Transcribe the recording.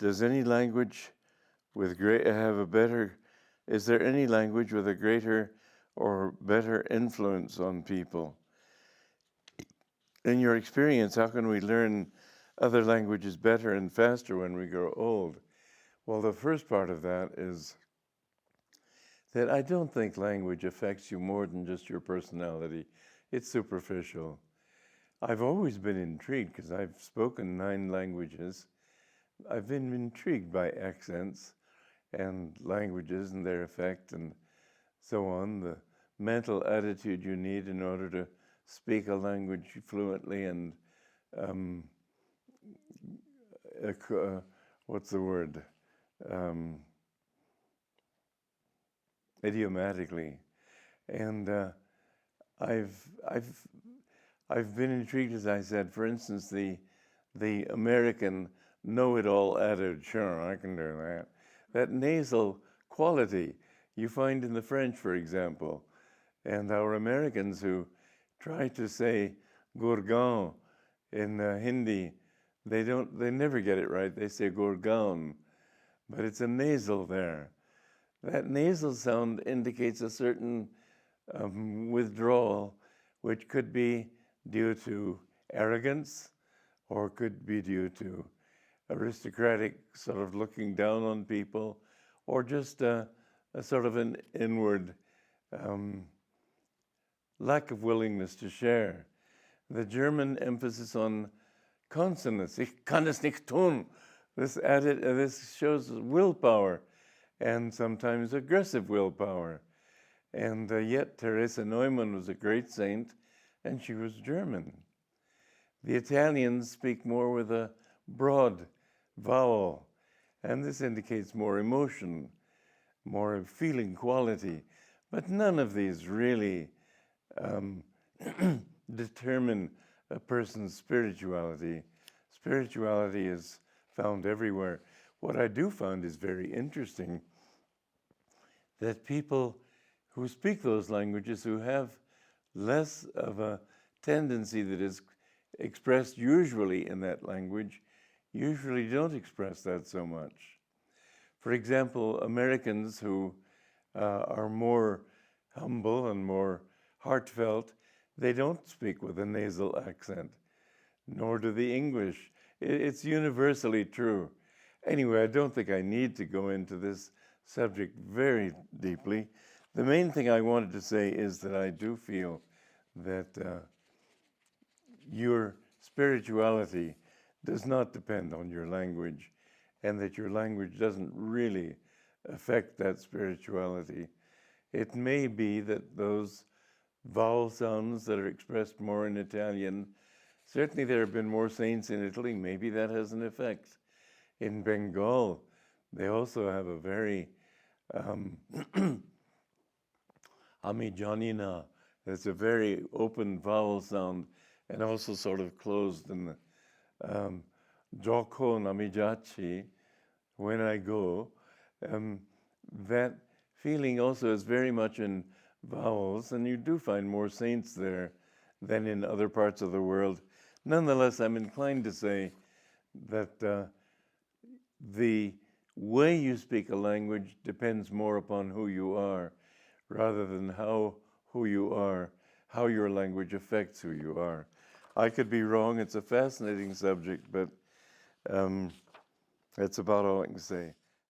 does any language with is there any language with a greater or better influence on people? In your experience, how can we learn other languages better and faster when we grow old? Well, the first part of that is that I don't think language affects you more than just your personality. It's superficial. I've always been intrigued because I've spoken 9 languages. I've been intrigued by accents and languages and their effect and so on, the mental attitude you need in order to speak a language fluently and idiomatically. And I've been intrigued, as I said, for instance, the American know-it-all adage, sure, I can do that. That nasal quality you find in the French, for example, and our Americans who try to say gourgand in Hindi, they never get it right. They say gourgand, but it's a nasal there. That nasal sound indicates a certain withdrawal, which could be due to arrogance or could be due to aristocratic sort of looking down on people, or just a sort of an inward lack of willingness to share. The German emphasis on consonants, ich kann es nicht tun, this shows willpower, and sometimes aggressive willpower. And yet Teresa Neumann was a great saint, and she was German. The Italians speak more with a broad vowel, and this indicates more emotion, more feeling quality. But none of these really determine a person's spirituality. Spirituality is found everywhere. What I do find is very interesting, that people who speak those languages, who have less of a tendency that is expressed usually in that language, usually don't express that so much. For example, Americans who are more humble and more heartfelt, they don't speak with a nasal accent, nor do the English. It's universally true. Anyway, I don't think I need to go into this subject very deeply. The main thing I wanted to say is that I do feel that your spirituality does not depend on your language, and that your language doesn't really affect that spirituality. It may be that those vowel sounds that are expressed more in Italian, certainly there have been more saints in Italy, maybe that has an effect. In Bengal, they also have a very Amijanina, that's a very open vowel sound and also sort of closed in the Joko Namijachi, when I go. That feeling also is very much in vowels, and you do find more saints there than in other parts of the world. Nonetheless, I'm inclined to say that the way you speak a language depends more upon who you are, rather than how your language affects who you are. I could be wrong. It's a fascinating subject, but that's about all I can say.